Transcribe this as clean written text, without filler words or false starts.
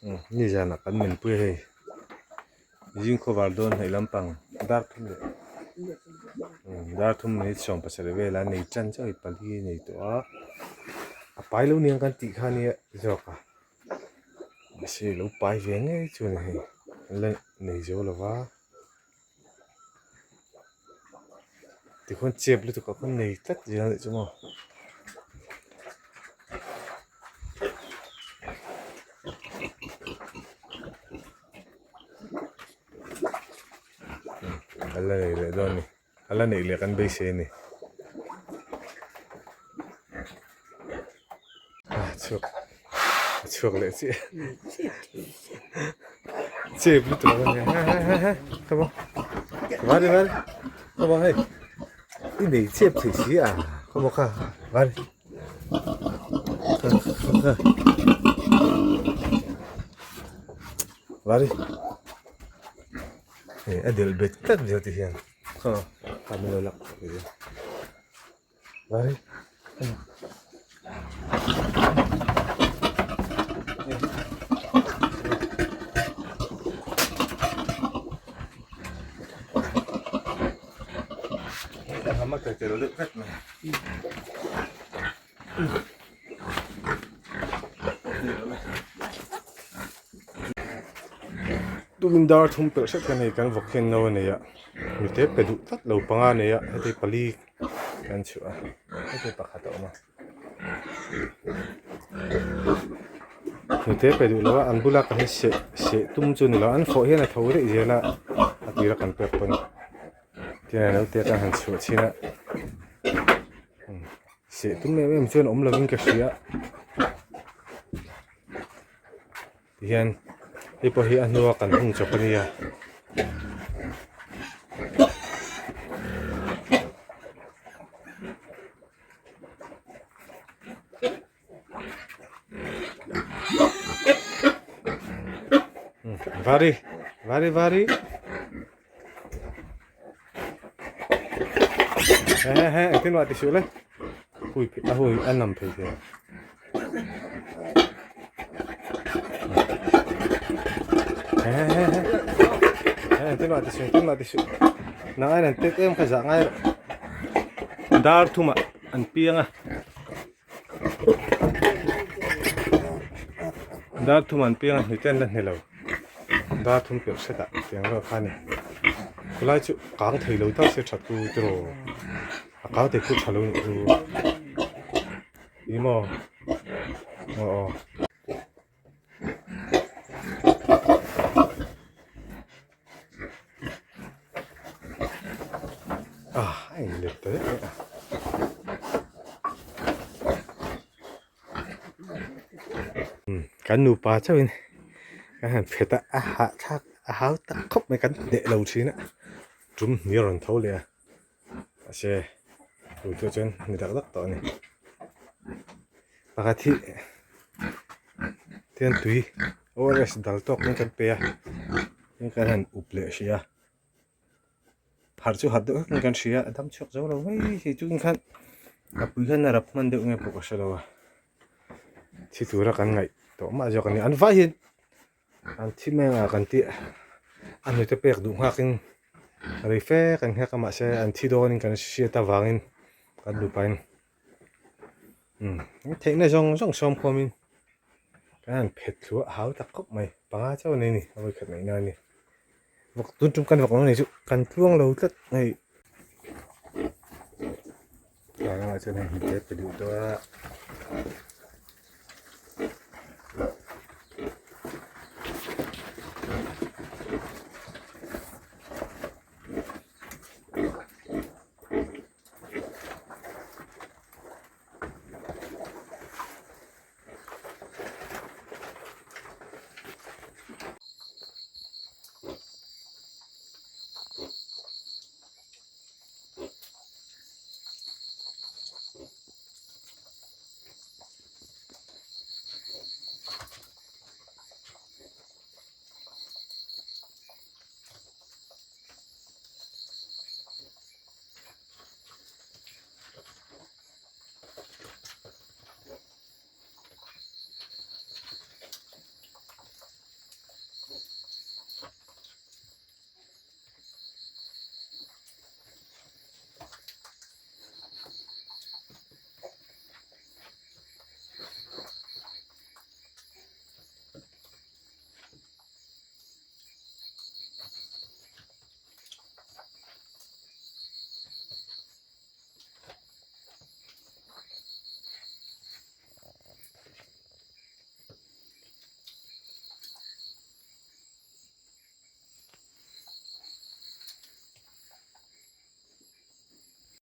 นี่จะนักกันเหมือนเพื่อให้ยิงขวาโดนให้ลำปังดาร์ทุ่มเลยดาร์ทุ่มนี่ชมภาษาเวลาในจันทร์จะอีปลีในตัวไปแล้วเนี่ยกันติขานี่จอกอ่ะไม่ใช่แล้วไปเวียงไงชวนให้เล่นในโจลว่าที่คนเจ็บหรือตัวคนในตัดยังไงจุ๊มอะไรเลยตอนนี้อะไรนี่เรียกกันไปเชนี่ช่วงเลยสิเจ็บหรือตัวคนเนี่ยทำไมมาดิทำไมให้นี่ไหนเจ็บสิอ่ะทำไมค่ะมาดิมาดิادي البيت ثلاث جهات هنا خلاص عملوا لك باري ما كتير لك فتناดูวินดาร์ทุ่มเปิดเช็คกันในการวอกเคนโนเนี่ยมีเทปไปดูตัดเหล่าปังอันเนี่ยให้ได้ปลีกันชัวให้ได้ปากขาดออกมามีเทปไปดูแล้วว่าอันบุลักให้เสตุ้มจุนแล้วอันโฟเฮน่ะเท่าไรเยอะละอันที่รักกันเปิดปนที่ไหนเราเตะกันหันชัวชีนะเสตุ้มเนี่ยไม่เหมือนอมเราวิ่งกระเสียที่นั่นไอ้พวกที่อันนู้นกันหุ่นจบกันเนี่ยVari itu nuat tisu le hui enam pegi itu nuat tisu nah nanti em kerja ngai dar tu mak an piang ah dar tu man piang ni ten dan hello dar tu piang set ah piang lo khani kulai chu kang thei lo ta se that tu tro ka te ku chalo tu imo ai lệ tới cái nụ pa cho mình cái hàng phết à hạ thác háo tắc khóc mấy cái đệ đầu chín á chúng nhiều lần thấu liền xe đủ tiêu chuẩn người ta rất to này và cái thị thiên tùy ores dal tok những cái pe những cái hàng ụp lệ xia hạt chú hạt đỡ những cái xia đâm chọc dấu đâu mấy thì chúng khăn gặp quý khăn là đập man đỡ nghe bộ cái đâu thì tụi ra cái ngày tổ mà cho cái này ăn vãi hiện ăn chim mà cái tiệt ăn người ta bẹt đúng hoa kinh rồi phê cái này các bạn sẽ ăn thi đô nên cái xia ta vàng cái đủ bánh thế này trong xóm của mình cái ăn phết lúa háo tắc cốc mày ba cháu này nèเอาไปขัดไหนนานนี่บอกตุ้นจุ่มกันบอกน้องนี่จุกันช่วงเราตัดไงเราจะให้เห็นเจ็บไปดูตัว